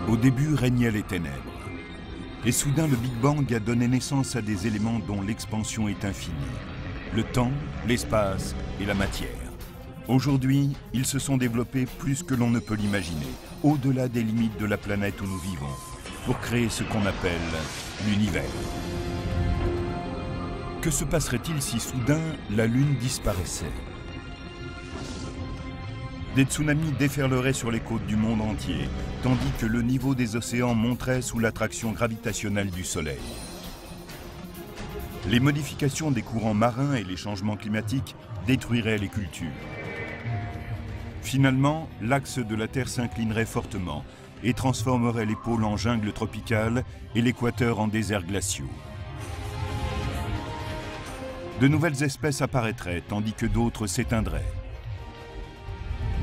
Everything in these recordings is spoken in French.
Au début régnaient les ténèbres. Et soudain, le Big Bang a donné naissance à des éléments dont l'expansion est infinie. Le temps, l'espace et la matière. Aujourd'hui, ils se sont développés plus que l'on ne peut l'imaginer, au-delà des limites de la planète où nous vivons, pour créer ce qu'on appelle l'univers. Que se passerait-il si soudain la Lune disparaissait? Des tsunamis déferleraient sur les côtes du monde entier, tandis que le niveau des océans monterait sous l'attraction gravitationnelle du Soleil. Les modifications des courants marins et les changements climatiques détruiraient les cultures. Finalement, l'axe de la Terre s'inclinerait fortement et transformerait les pôles en jungle tropicale et l'équateur en déserts glaciaux. De nouvelles espèces apparaîtraient, tandis que d'autres s'éteindraient.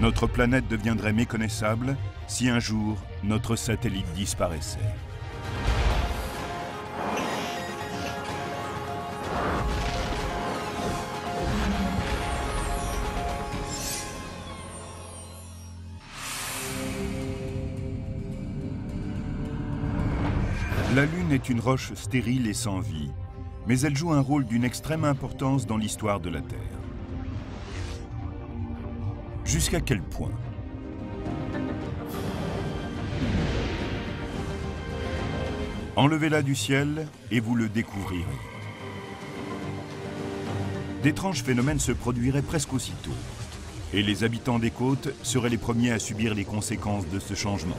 Notre planète deviendrait méconnaissable si un jour notre satellite disparaissait. La Lune est une roche stérile et sans vie, mais elle joue un rôle d'une extrême importance dans l'histoire de la Terre. Jusqu'à quel point? Enlevez-la du ciel et vous le découvrirez. D'étranges phénomènes se produiraient presque aussitôt, et les habitants des côtes seraient les premiers à subir les conséquences de ce changement.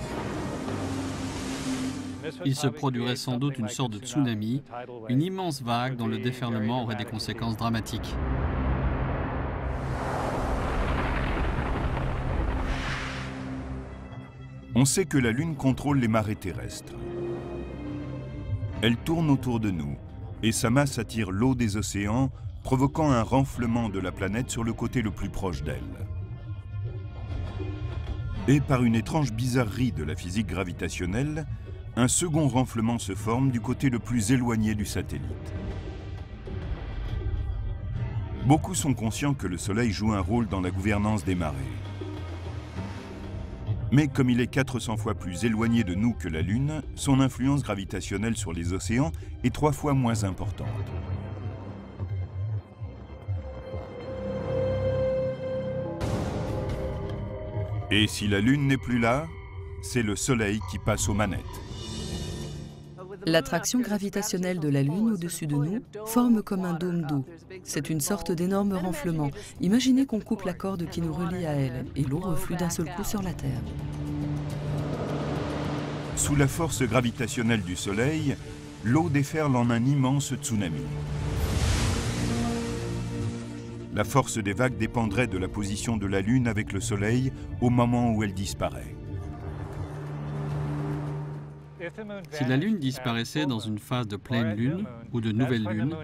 Il se produirait sans doute une sorte de tsunami, une immense vague dont le déferlement aurait des conséquences dramatiques. On sait que la Lune contrôle les marées terrestres. Elle tourne autour de nous et sa masse attire l'eau des océans, provoquant un renflement de la planète sur le côté le plus proche d'elle. Et par une étrange bizarrerie de la physique gravitationnelle, un second renflement se forme du côté le plus éloigné du satellite. Beaucoup sont conscients que le Soleil joue un rôle dans la gouvernance des marées. Mais comme il est 400 fois plus éloigné de nous que la Lune, son influence gravitationnelle sur les océans est 3 fois moins importante. Et si la Lune n'est plus là, c'est le Soleil qui passe aux manettes. L'attraction gravitationnelle de la Lune au-dessus de nous forme comme un dôme d'eau. C'est une sorte d'énorme renflement. Imaginez qu'on coupe la corde qui nous relie à elle et l'eau reflue d'un seul coup sur la Terre. Sous la force gravitationnelle du Soleil, l'eau déferle en un immense tsunami. La force des vagues dépendrait de la position de la Lune avec le Soleil au moment où elle disparaît. Si la Lune disparaissait dans une phase de pleine Lune ou de nouvelle Lune,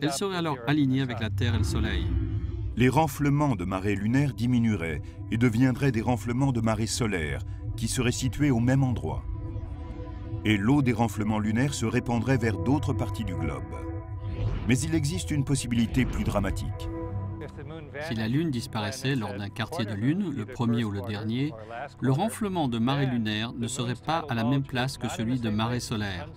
elle serait alors alignée avec la Terre et le Soleil. Les renflements de marée lunaire diminueraient et deviendraient des renflements de marée solaire qui seraient situés au même endroit. Et l'eau des renflements lunaires se répandrait vers d'autres parties du globe. Mais il existe une possibilité plus dramatique. Si la Lune disparaissait lors d'un quartier de Lune, le premier ou le dernier, le renflement de marée lunaire ne serait pas à la même place que celui de marée solaire.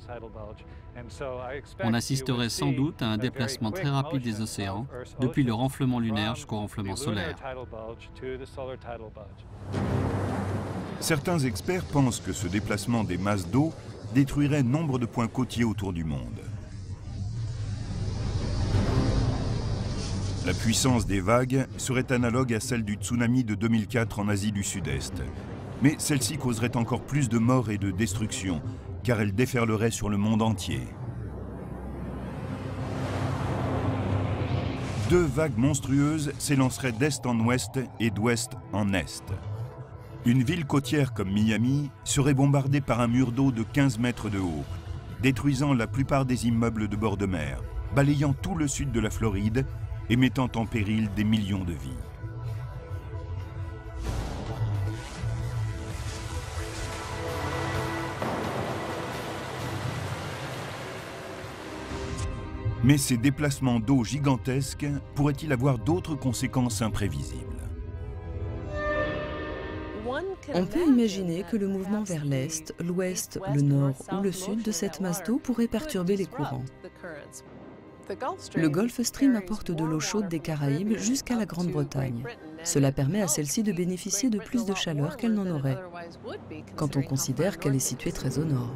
On assisterait sans doute à un déplacement très rapide des océans, depuis le renflement lunaire jusqu'au renflement solaire. Certains experts pensent que ce déplacement des masses d'eau détruirait nombre de points côtiers autour du monde. La puissance des vagues serait analogue à celle du tsunami de 2004 en Asie du Sud-Est. Mais celle-ci causerait encore plus de morts et de destruction, car elle déferlerait sur le monde entier. Deux vagues monstrueuses s'élanceraient d'est en ouest et d'ouest en est. Une ville côtière comme Miami serait bombardée par un mur d'eau de 15 mètres de haut, détruisant la plupart des immeubles de bord de mer, balayant tout le sud de la Floride et mettant en péril des millions de vies. Mais ces déplacements d'eau gigantesques pourraient-ils avoir d'autres conséquences imprévisibles? On peut imaginer que le mouvement vers l'est, l'ouest, le nord ou le sud de cette masse d'eau pourrait perturber les courants. Le Gulf Stream apporte de l'eau chaude des Caraïbes jusqu'à la Grande-Bretagne. Cela permet à celle-ci de bénéficier de plus de chaleur qu'elle n'en aurait, quand on considère qu'elle est située très au nord.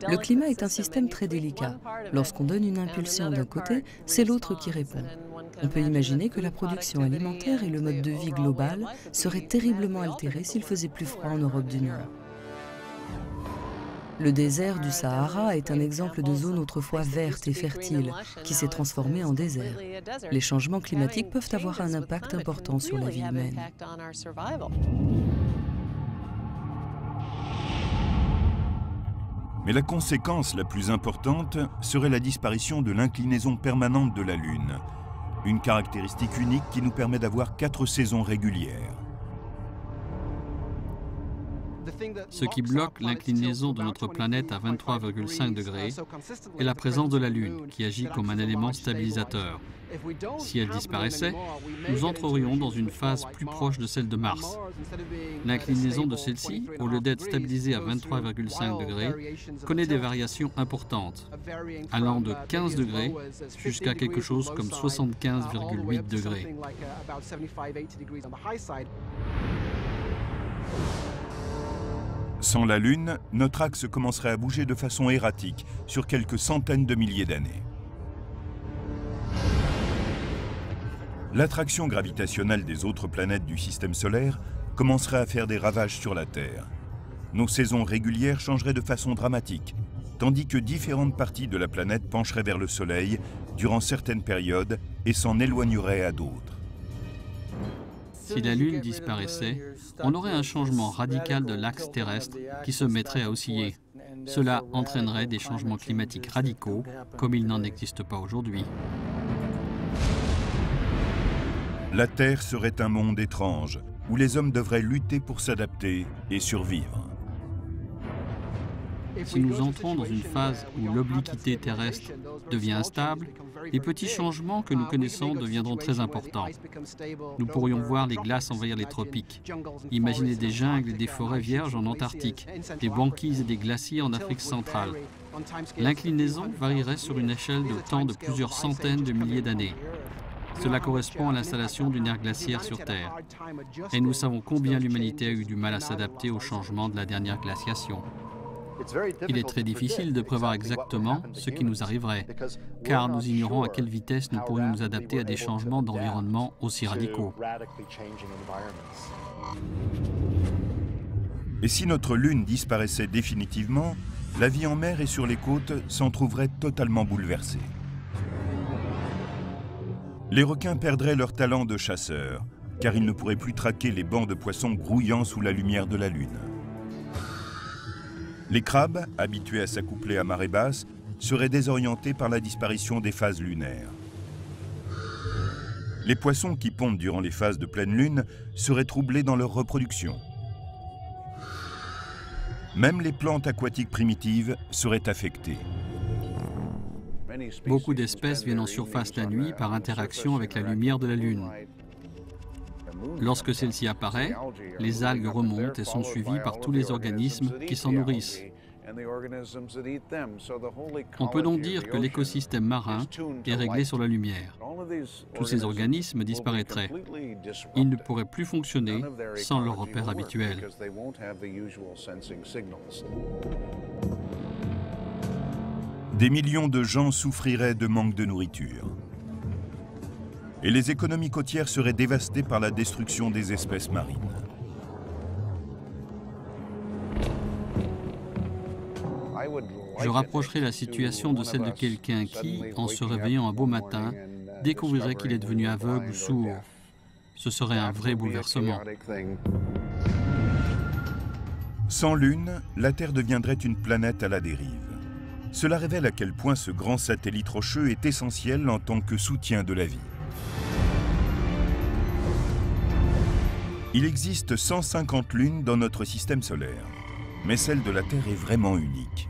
Le climat est un système très délicat. Lorsqu'on donne une impulsion d'un côté, c'est l'autre qui répond. On peut imaginer que la production alimentaire et le mode de vie global seraient terriblement altérés s'il faisait plus froid en Europe du Nord. Le désert du Sahara est un exemple de zone autrefois verte et fertile, qui s'est transformée en désert. Les changements climatiques peuvent avoir un impact important sur la vie humaine. Mais la conséquence la plus importante serait la disparition de l'inclinaison permanente de la Lune, une caractéristique unique qui nous permet d'avoir 4 saisons régulières. Ce qui bloque l'inclinaison de notre planète à 23,5 degrés est la présence de la Lune, qui agit comme un élément stabilisateur. Si elle disparaissait, nous entrerions dans une phase plus proche de celle de Mars. L'inclinaison de celle-ci, au lieu d'être stabilisée à 23,5 degrés, connaît des variations importantes, allant de 15 degrés jusqu'à quelque chose comme 75,8 degrés. Sans la Lune, notre axe commencerait à bouger de façon erratique sur quelques centaines de milliers d'années. L'attraction gravitationnelle des autres planètes du système solaire commencerait à faire des ravages sur la Terre. Nos saisons régulières changeraient de façon dramatique, tandis que différentes parties de la planète pencheraient vers le Soleil durant certaines périodes et s'en éloigneraient à d'autres. Si la Lune disparaissait, on aurait un changement radical de l'axe terrestre qui se mettrait à osciller. Cela entraînerait des changements climatiques radicaux, comme il n'en existe pas aujourd'hui. La Terre serait un monde étrange, où les hommes devraient lutter pour s'adapter et survivre. Si nous entrons dans une phase où l'obliquité terrestre devient instable, les petits changements que nous connaissons deviendront très importants. Nous pourrions voir les glaces envahir les tropiques. Imaginez des jungles et des forêts vierges en Antarctique, des banquises et des glaciers en Afrique centrale. L'inclinaison varierait sur une échelle de temps de plusieurs centaines de milliers d'années. Cela correspond à l'installation d'une ère glaciaire sur Terre. Et nous savons combien l'humanité a eu du mal à s'adapter au changement de la dernière glaciation. Il est très difficile de prévoir exactement ce qui nous arriverait, car nous ignorons à quelle vitesse nous pourrions nous adapter à des changements d'environnement aussi radicaux. Et si notre Lune disparaissait définitivement, la vie en mer et sur les côtes s'en trouverait totalement bouleversée. Les requins perdraient leur talent de chasseurs, car ils ne pourraient plus traquer les bancs de poissons grouillant sous la lumière de la Lune. Les crabes, habitués à s'accoupler à marée basse, seraient désorientés par la disparition des phases lunaires. Les poissons qui pondent durant les phases de pleine lune seraient troublés dans leur reproduction. Même les plantes aquatiques primitives seraient affectées. Beaucoup d'espèces viennent en surface la nuit par interaction avec la lumière de la Lune. Lorsque celle-ci apparaît, les algues remontent et sont suivies par tous les organismes qui s'en nourrissent. On peut donc dire que l'écosystème marin est réglé sur la lumière. Tous ces organismes disparaîtraient. Ils ne pourraient plus fonctionner sans leur repère habituel. Des millions de gens souffriraient de manque de nourriture. Et les économies côtières seraient dévastées par la destruction des espèces marines. Je rapprocherai la situation de celle de quelqu'un qui, en se réveillant un beau matin, découvrirait qu'il est devenu aveugle ou sourd. Ce serait un vrai bouleversement. Sans Lune, la Terre deviendrait une planète à la dérive. Cela révèle à quel point ce grand satellite rocheux est essentiel en tant que soutien de la vie. Il existe 150 lunes dans notre système solaire, mais celle de la Terre est vraiment unique.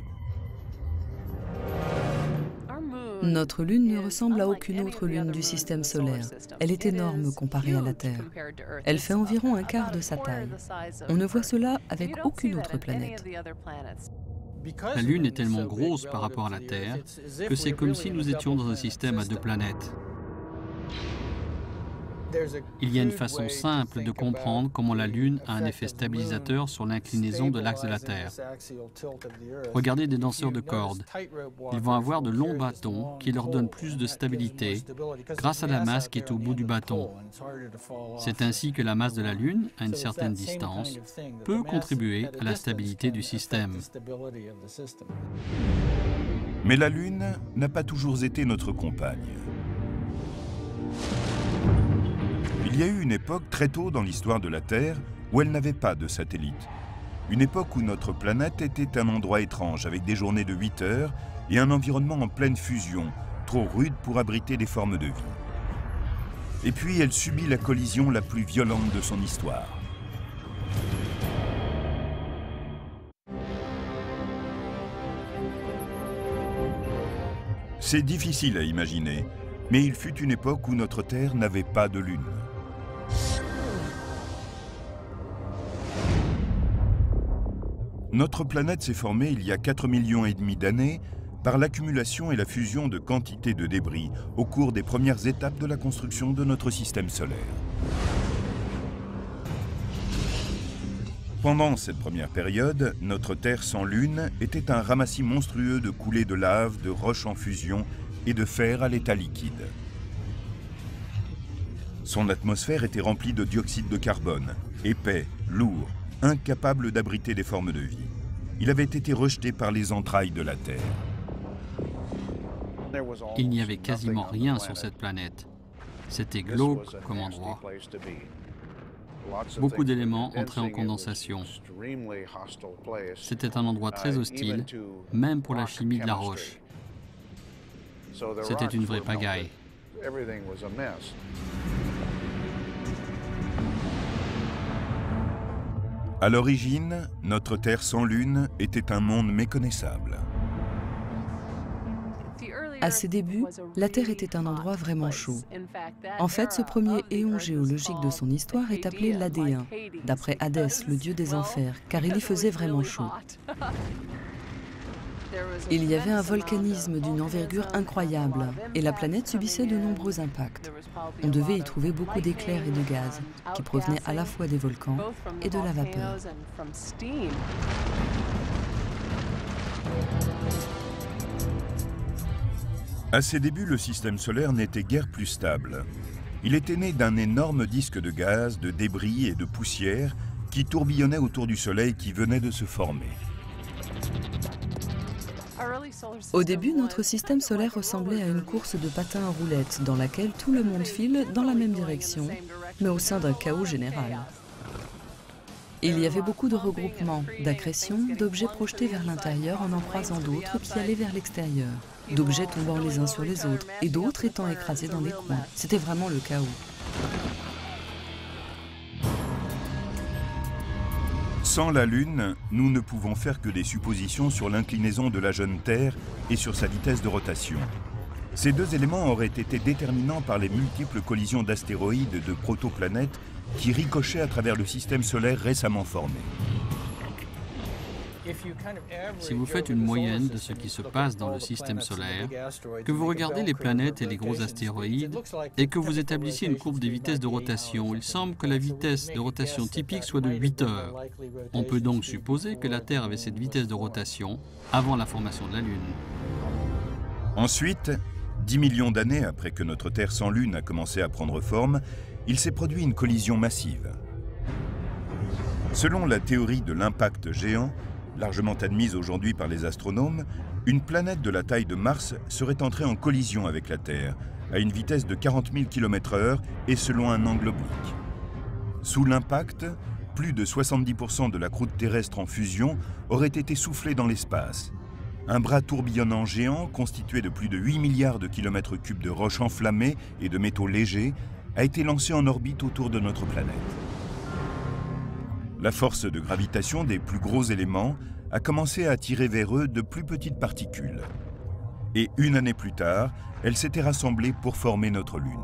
Notre Lune ne ressemble à aucune autre lune du système solaire. Elle est énorme comparée à la Terre. Elle fait environ un quart de sa taille. On ne voit cela avec aucune autre planète. La Lune est tellement grosse par rapport à la Terre que c'est comme si nous étions dans un système à deux planètes. Il y a une façon simple de comprendre comment la Lune a un effet stabilisateur sur l'inclinaison de l'axe de la Terre. Regardez des danseurs de cordes. Ils vont avoir de longs bâtons qui leur donnent plus de stabilité grâce à la masse qui est au bout du bâton. C'est ainsi que la masse de la Lune, à une certaine distance, peut contribuer à la stabilité du système. Mais la Lune n'a pas toujours été notre compagne. Il y a eu une époque très tôt dans l'histoire de la Terre où elle n'avait pas de satellite. Une époque où notre planète était un endroit étrange avec des journées de 8 heures et un environnement en pleine fusion, trop rude pour abriter des formes de vie. Et puis elle subit la collision la plus violente de son histoire. C'est difficile à imaginer, mais il fut une époque où notre Terre n'avait pas de Lune. Notre planète s'est formée il y a 4,5 millions d'années par l'accumulation et la fusion de quantités de débris au cours des premières étapes de la construction de notre système solaire. Pendant cette première période, notre Terre sans Lune était un ramassis monstrueux de coulées de lave, de roches en fusion et de fer à l'état liquide. Son atmosphère était remplie de dioxyde de carbone, épais, lourd, incapable d'abriter des formes de vie. Il avait été rejeté par les entrailles de la Terre. Il n'y avait quasiment rien sur cette planète. C'était glauque comme endroit. Beaucoup d'éléments entraient en condensation. C'était un endroit très hostile, même pour la chimie de la roche. C'était une vraie pagaille. À l'origine, notre Terre sans Lune était un monde méconnaissable. À ses débuts, la Terre était un endroit vraiment chaud. En fait, ce premier éon géologique de son histoire est appelé l'Adéen, d'après Hadès, le dieu des enfers, car il y faisait vraiment chaud. Il y avait un volcanisme d'une envergure incroyable, et la planète subissait de nombreux impacts. On devait y trouver beaucoup d'éclairs et de gaz, qui provenaient à la fois des volcans et de la vapeur. À ses débuts, le système solaire n'était guère plus stable. Il était né d'un énorme disque de gaz, de débris et de poussière qui tourbillonnait autour du Soleil qui venait de se former. Au début, notre système solaire ressemblait à une course de patins à roulettes dans laquelle tout le monde file dans la même direction, mais au sein d'un chaos général. Il y avait beaucoup de regroupements, d'accrétions, d'objets projetés vers l'intérieur en croisant d'autres qui allaient vers l'extérieur, d'objets tombant les uns sur les autres et d'autres étant écrasés dans les coins. C'était vraiment le chaos. Sans la Lune, nous ne pouvons faire que des suppositions sur l'inclinaison de la jeune Terre et sur sa vitesse de rotation. Ces deux éléments auraient été déterminants par les multiples collisions d'astéroïdes et de protoplanètes qui ricochaient à travers le système solaire récemment formé. Si vous faites une moyenne de ce qui se passe dans le système solaire, que vous regardez les planètes et les gros astéroïdes, et que vous établissiez une courbe des vitesses de rotation, il semble que la vitesse de rotation typique soit de 8 heures. On peut donc supposer que la Terre avait cette vitesse de rotation avant la formation de la Lune. Ensuite, 10 millions d'années après que notre Terre sans Lune a commencé à prendre forme, il s'est produit une collision massive. Selon la théorie de l'impact géant, largement admise aujourd'hui par les astronomes, une planète de la taille de Mars serait entrée en collision avec la Terre, à une vitesse de 40 000 km/h et selon un angle oblique. Sous l'impact, plus de 70% de la croûte terrestre en fusion aurait été soufflée dans l'espace. Un bras tourbillonnant géant, constitué de plus de 8 milliards de kilomètres cubes de roches enflammées et de métaux légers, a été lancé en orbite autour de notre planète. La force de gravitation des plus gros éléments a commencé à attirer vers eux de plus petites particules. Et une année plus tard, elles s'étaient rassemblées pour former notre Lune.